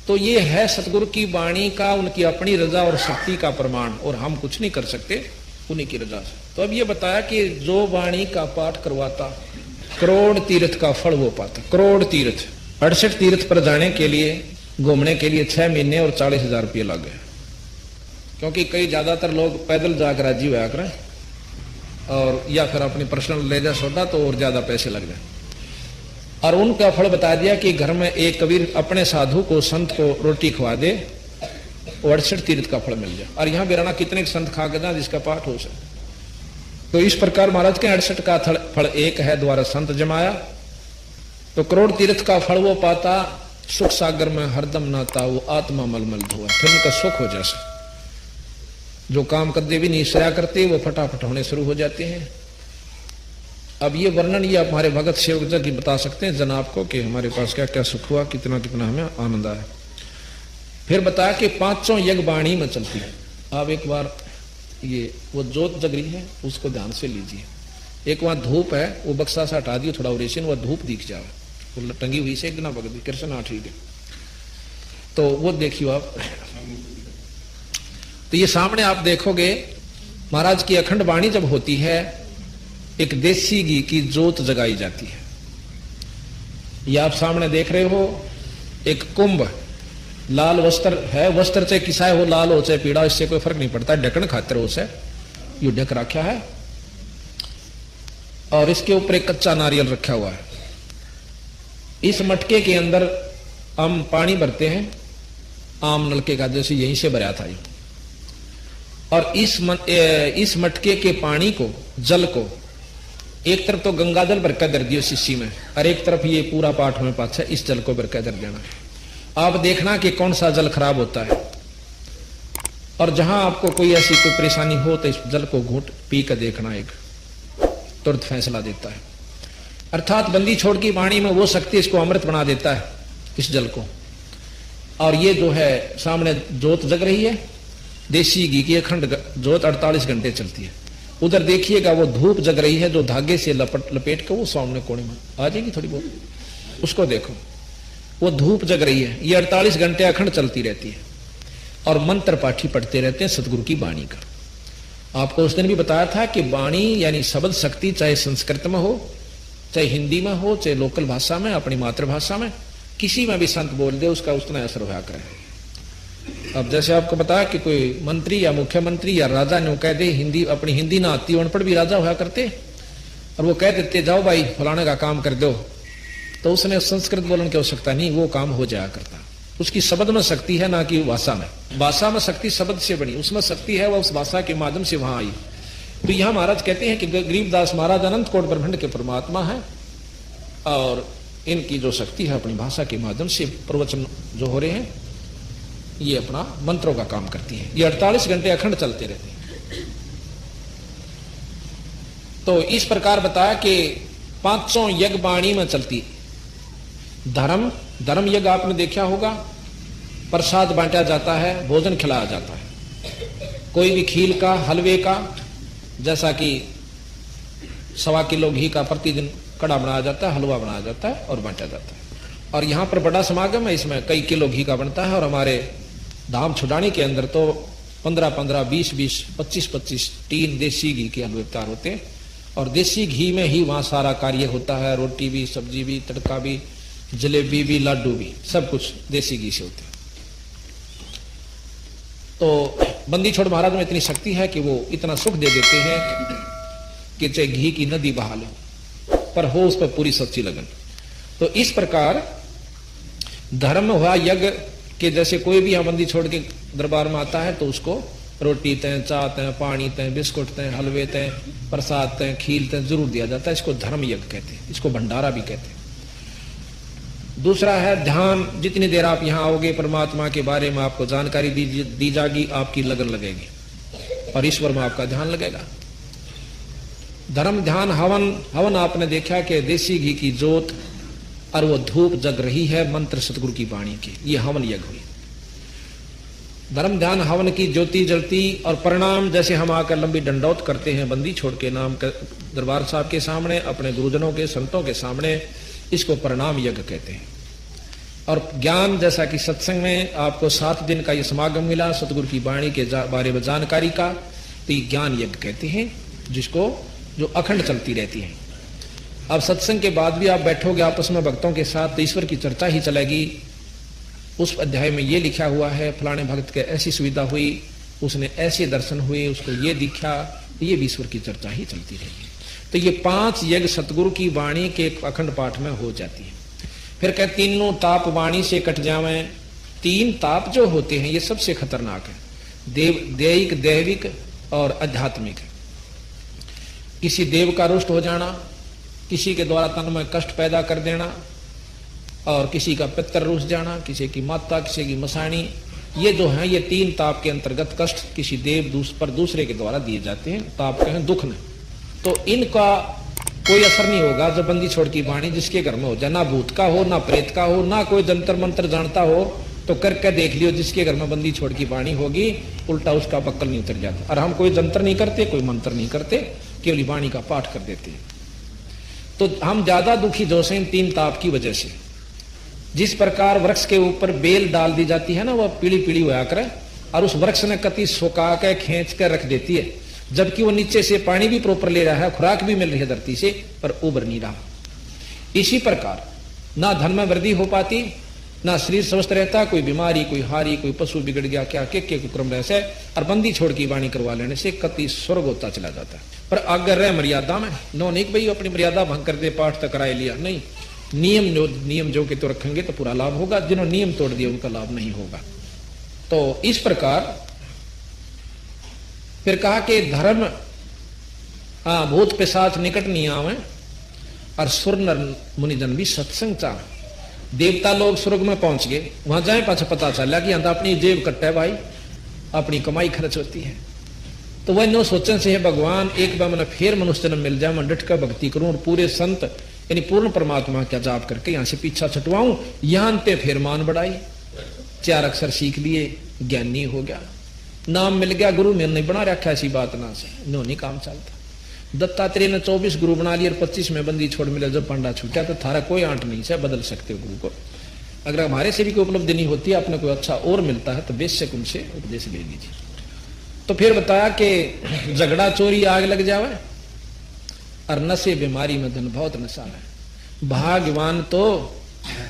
तो ये है सतगुरु की वाणी का, उनकी अपनी रजा और शक्ति का प्रमाण, और हम कुछ नहीं कर सकते उन्हीं की रजा से। तो अब ये बताया कि जो वाणी का पाठ करवाता करोड़ तीर्थ का फल वो पाता। करोड़ तीर्थ, 68 तीर्थ पर जाने के लिए, घूमने के लिए 6 महीने और 40,000 रुपये लग गए, क्योंकि कई ज्यादातर लोग पैदल जाकर राजी हुआ करें, और या फिर अपनी पर्सनल ले जा सोटा तो और ज्यादा पैसे लग जाए। और उनका फल बता दिया कि घर में एक कबीर अपने साधु को, संत को रोटी खवा दे, 68 तीर्थ का फल मिल जाए। और यहाँ बिराना कितने संत खा के जिसका पाठ हो सके। तो इस प्रकार महाराज के 68 का फल एक है, द्वारा संत जमाया। तो करोड़ तीर्थ का फल वो पाता, सुख सागर में हरदम नाता, वो आत्मा मलमल धोआ, फिर उनका सुख हो जैसे। जो काम कदे भी नहीं सया करते वो फटाफट होने शुरू हो जाते हैं। अब ये वर्णन ये हमारे भगत सेवक जी बता सकते हैं जनाब को कि हमारे पास क्या क्या सुख हुआ, कितना कितना हमें आनंद आया। फिर बताया कि 500 यज्ञ वाणी में चलती है। अब एक बार ये वो जोत जग रही है, उसको ध्यान से लीजिए। एक वहां धूप है, वो बक्सा सा हटा दियो थोड़ा ओरेशन, वो धूप दिख जाए, वो टंगी हुई से एक दिन भगत कृष्ण ठीक है, तो वो देखियो आप। तो ये सामने आप देखोगे महाराज की अखंड वाणी जब होती है, एक देसी घी की जोत जगाई जाती है। ये आप सामने देख रहे हो, एक कुंभ, लाल वस्त्र है, वस्त्र चाहे किसाए हो, लाल हो चाहे पीड़ा, इससे कोई फर्क नहीं पड़ता, ढकन खातर हो से यू ढक रखा है। और इसके ऊपर एक कच्चा नारियल रखा हुआ है। इस मटके के अंदर हम पानी भरते हैं, आम नलके का, जैसे यहीं से भरा था ये। और इस मटके के पानी को, जल को, एक तरफ तो गंगा जल भर कर दर दियो शीशी में, और एक तरफ ये पूरा पाठ में पाछा इस जल को भर कर दर देना। आप देखना कि कौन सा जल खराब होता है, और जहां आपको कोई ऐसी कोई परेशानी हो तो इस जल को घूंट पी कर देखना, एक तुरंत फैसला देता है। अर्थात बंदी छोड़ की वाणी में वो शक्ति इसको अमृत बना देता है, इस जल को। और ये जो है सामने जोत जग रही है, देसी घी की अखंड जोत 48 घंटे चलती है। उधर देखिएगा वो धूप जग रही है, जो धागे से लपेट के वो सामने कोने में आ जाएगी थोड़ी बहुत, उसको देखो, वो धूप जग रही है। ये 48 घंटे अखंड चलती रहती है, और मंत्र पाठी पढ़ते रहते हैं सतगुरु की वाणी का। आपको उस दिन भी बताया था कि वाणी यानी शब्द शक्ति, चाहे संस्कृत में हो, चाहे हिंदी में हो, चाहे लोकल भाषा में, अपनी मातृभाषा में, किसी में भी संत बोल दे उसका उतना असर होया करे। अब जैसे आपको बताया कि कोई मंत्री या मुख्यमंत्री या राजा ने कह दे, हिंदी अपनी हिंदी ना आती, अनपढ़ भी राजा होया करते, और वो कह देते जाओ भाई फलाने का काम कर दो, तो उसने संस्कृत बोलने की आवश्यकता नहीं, वो काम हो जाया करता। उसकी शब्द में शक्ति है, ना कि भाषा में। भाषा में शक्ति शब्द से बनी, उसमें शक्ति है, वह उस भाषा के माध्यम से वहां आई। तो यहां महाराज कहते हैं कि गरीबदास महाराज अनंत कोट ब्रह्मांड के परमात्मा है, और इनकी जो शक्ति है अपनी भाषा के माध्यम से प्रवचन जो हो रहे हैं, ये अपना मंत्रों का काम करती है। ये 48 घंटे अखंड चलते रहते हैं। तो इस प्रकार बताया कि 500 यज्ञ वाणी में चलती। धर्म यज्ञ आपने देखा होगा, प्रसाद बांटा जाता है, भोजन खिलाया जाता है, कोई भी खील का, हलवे का, जैसा कि 1.25 किलो घी का प्रतिदिन कड़ा बनाया जाता है, हलवा बनाया जाता है और बांटा जाता है। और यहाँ पर बड़ा समागम है, इसमें कई किलो घी का बनता है। और हमारे धाम छुड़ानी के अंदर तो 15-15, 20-20, 25-25 टीन देसी घी के हलवे तैयार होते हैं, और देसी घी में ही वहां सारा कार्य होता है। रोटी भी, सब्जी भी, तड़का भी, जलेबी भी, लाडू भी, सब कुछ देसी घी से होते हैं। तो बंदी छोड़ महाराज में इतनी शक्ति है कि वो इतना सुख दे देते हैं कि चाहे घी की नदी बहा लो, पर हो उस पर पूरी सच्ची लगन। तो इस प्रकार धर्म हुआ यज्ञ के, जैसे कोई भी यहाँ बंदी छोड़ के दरबार में आता है तो उसको रोटी तय, चाह तय, पानी तय, बिस्कुट तय, हलवे तय, प्रसाद तय, खील तय जरूर दिया जाता है। इसको धर्म यज्ञ कहते हैं, इसको भंडारा भी कहते हैं। दूसरा है ध्यान। जितनी देर आप यहाँ आओगे परमात्मा के बारे में आपको जानकारी दी जाएगी, आपकी लगन लगेगी और ईश्वर में आपका ध्यान लगेगा। धर्म, ध्यान, हवन आपने देखा कि देसी घी की जोत और वो धूप जग रही है मंत्र सतगुरु की वाणी की, ये हवन यज्ञ हुई। धर्म, ध्यान, हवन की ज्योति जलती, और परिणाम जैसे हम आकर लंबी दंडौत करते हैं बंदी छोड़ के नाम दरबार साहब के सामने, अपने गुरुजनों के, संतों के सामने, इसको परिणाम यज्ञ कहते हैं। और ज्ञान जैसा कि सत्संग में आपको 7 दिन का ये समागम मिला सतगुरु की वाणी के बारे में जानकारी का, तो ये ज्ञान यज्ञ कहते हैं, जिसको जो अखंड चलती रहती है। अब सत्संग के बाद भी आप बैठोगे आपस में भक्तों के साथ, तो ईश्वर की चर्चा ही चलेगी। उस अध्याय में ये लिखा हुआ है, फलाने भक्त के ऐसी सुविधा हुई, उसने ऐसे दर्शन हुए, उसको ये दिखा, ये भी ईश्वर की चर्चा ही चलती रहेगी। तो ये 5 यज्ञ सतगुरु की वाणी के अखंड पाठ में हो जाती है। फिर कह तीनों ताप वाणी से कट जावे। 3 ताप जो होते हैं ये सबसे खतरनाक है, दैहिक, दैविक और आध्यात्मिक। किसी देव का रुष्ट हो जाना, किसी के द्वारा तन में कष्ट पैदा कर देना, और किसी का पितर रूस जाना, किसी की माता, किसी की मसाणी, ये जो है ये 3 ताप के अंतर्गत कष्ट किसी देव पर दूसरे के द्वारा दिए जाते हैं। ताप कहें दुख न, तो इनका कोई असर नहीं होगा जब बंदी छोड़ की वाणी जिसके घर में हो जाए, ना भूत का हो, ना प्रेत का हो, ना कोई जंतर मंत्र जानता हो, तो करके देख लियो, जिसके घर में बंदी छोड़ की वाणी होगी उल्टा उसका बक्कल नहीं उतर जाता। और हम कोई जंतर नहीं करते, कोई मंत्र नहीं करते, केवल वाणी का पाठ कर देते हैं। तो हम ज्यादा दुखी जो से 3 ताप की वजह से। जिस प्रकार वृक्ष के ऊपर बेल डाल दी जाती है ना, वह पीली पीली होया करे, और उस वृक्ष ने कति सुखा के खींच कर रख देती है, जबकि वो नीचे से पानी भी प्रॉपर ले रहा है, खुराक भी मिल रही है धरती से, पर उबर नहीं रहा। इसी प्रकार ना धन में वृद्धि हो पाती, ना शरीर स्वस्थ रहता, कोई बीमारी, कोई हारी, कोई पशु बिगड़ गया, क्या के कुक्रम रहसे, और बंदी छोड़ की वाणी करवा लेने से कति स्वर्ग होता चला जाता है। पर अगर रह मर्यादा में, नो नहीं भाई अपनी मर्यादा भंग कर दे, पाठ तो कराए लिया, नहीं, नियम जो के तो रखेंगे तो पूरा लाभ होगा, जिन्होंने नियम तोड़ दिया उनका लाभ नहीं होगा। तो इस प्रकार फिर कहा कि धर्म भूत पिशाच निकट नहीं आवे, और सुर नर मुनिजन भी सत्संग चाह। देवता लोग स्वर्ग में पहुंच गए, वहां जाए पाछा पता चला कि यहाँ अपनी जेब कट्टा है भाई, अपनी कमाई खर्च होती है। तो वह नो सोचन से है भगवान एक बार मैंने फिर मनुष्य जन्म मिल जाए, मैं डट कर भक्ति करूं और पूरे संत यानी पूर्ण परमात्मा का जाप करके यहाँ से पीछा छुटवाऊं। यहाँ पे फिर मान बढ़ाई, 4 अक्षर सीख लिए, ज्ञानी हो गया, नाम मिल गया, गुरु में नहीं बना रखा, ऐसी बात ना से नो नहीं काम चलता। दत्तात्रेय ने 24 गुरु बना लिए और 25 में बंदी छोड़ मिले, जब पंडा छूटा तो थारा कोई आंट नहीं से बदल सकते हो गुरु को। अगर हमारे से भी कोई उपलब्धि नहीं होती, आपने कोई अच्छा और मिलता है तो बेशक उनसे उपदेश ले लीजिए। तो फिर बताया कि झगड़ा चोरी आग लग जावे, और नशे बीमारी में धन बहुत नशा है। भाग्यवान तो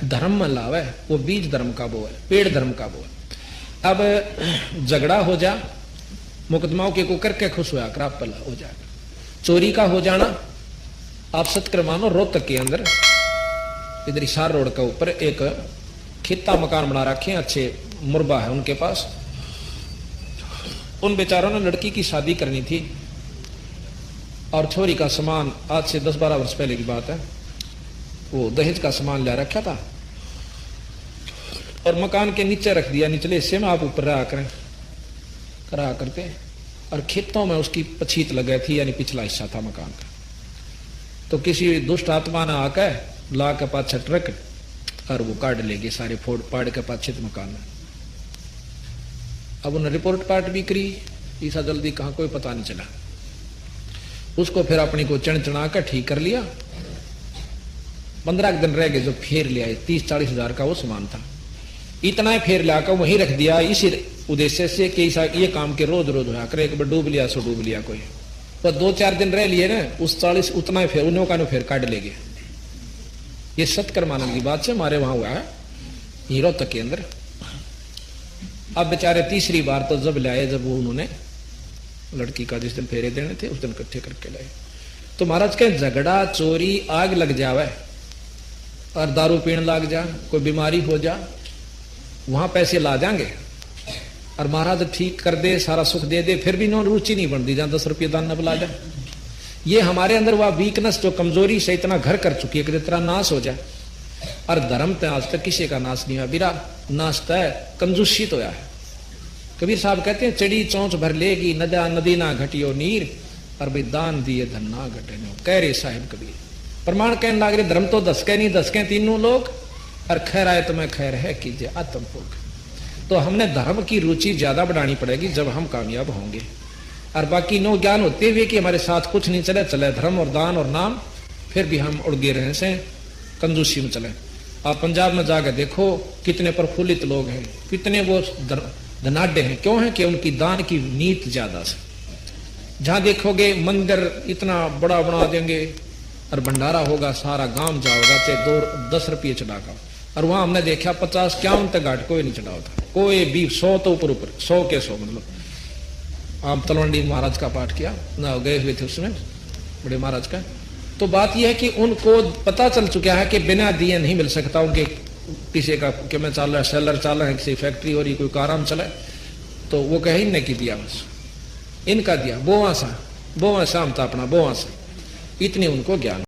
धर्म में लावे, वो बीज धर्म का वो है, पेड़ धर्म का वो है। अब झगड़ा हो जा, मुकदमाओं के को करके खुश होया कर आप पला हो जाएगा। चोरी का हो जाना, आप सत्कर मानो रोहतक के अंदर इधर हिसार रोड के ऊपर एक खित्ता मकान बना रखे हैं, अच्छे मुरबा है उनके पास। उन बेचारों ने लड़की की शादी करनी थी, और छोरी का सामान आज से 10-12 वर्ष पहले की बात है, वो दहेज का सामान ले रखा था और मकान के नीचे रख दिया, निचले हिस्से में आप ऊपर रहा करते, और खेतों में उसकी पछीत लग गई थी, यानी पिछला हिस्सा था मकान का। तो किसी दुष्ट आत्मा ने आकर ला के पाछे ट्रक और वो काट ले गए सारे, फोड़ पाड़ के पाछे मकान में। अब उन्हें रिपोर्ट पार्ट भी करी, ऐसा जल्दी कहाँ कोई पता नहीं चला। उसको फिर अपनी को चढ़ा कर ठीक कर लिया। 15 दिन रह गए, जो फेर ले आए 30-40 हजार का वो सामान था, इतना ही फेर लाकर वहीं रख दिया, इसी उद्देश्य से कि ये काम के रोज होया करे, एक बार डूब लिया सो डूब लिया कोई। तो 2-4 दिन रह लिए ना, उस 40 उतना ही फिर उन्हों का फिर काट ले गए। ये सत्कर्मानंद की बात से हमारे वहां हुआ है हीरो तक के अंदर। अब बेचारे तीसरी बार तो जब लाए, जब वो उन्होंने लड़की का जिस दिन फेरे देने थे उस दिन इकट्ठे करके लाए। तो महाराज के झगड़ा चोरी आग लग जावे और दारू पीने लग जा, कोई बीमारी हो जा, वहां पैसे ला जाएंगे और महाराज ठीक कर दे, सारा सुख दे दे, फिर भी रुचि नहीं बनती, जहां 10 रुपये दान न बुला जाए। ये हमारे अंदर वह वीकनेस जो कमजोरी से इतना घर कर चुकी है कि तेरा नाश हो जाए। और धर्म तो आज तक किसी का नाश नहीं हुआ, बिरा नाश तय कंजूसी तो है। कबीर साहब कहते हैं चढ़ी चौंच भर लेगी नदी ना घटियो नीर, और भाई दान दिए धन ना घटे नो, कह रहे साहिब कबीर। प्रमाण कहने लग रहे धर्म तो दसके नहीं दसके तीनों लोग, और खैर आए तो मैं खैर है कीजिए आत्म भोग। तो हमने धर्म की रुचि ज्यादा बढ़ानी पड़ेगी जब हम कामयाब होंगे। और बाकी नो ज्ञान होते हुए कि हमारे साथ कुछ नहीं चले धर्म और दान और नाम, फिर भी हम उड़ गए रहे से कंजूसी में चले। आप पंजाब में जाकर देखो कितने प्रफुल्लित लोग हैं, कितने वो धनाढ़ हैं। क्यों है कि उनकी दान की नीत ज्यादा से। जहां देखोगे मंदिर इतना बड़ा बना देंगे और भंडारा होगा, सारा गांव जाओगा, चाहे 10 रुपये चढ़ा का। और वहां हमने देखा 50 51 तक घाट कोई नहीं चढ़ा होता, कोई भी 100 तो ऊपर 100 के 100। मतलब आप तलवंडी महाराज का पाठ किया ना, गए हुए थे उसमें बड़े महाराज का। तो बात यह है कि उनको पता चल चुका है कि बिना दिए नहीं मिल सकता। उनके किसी का कि मैं चाल रहा सेलर चाल रहा है, किसी फैक्ट्री हो रही, कोई कारम चला, तो वो कहे इनने की दिया, बस इनका दिया, बोवा शाम था अपना, बोवा सा, इतनी उनको ज्ञान।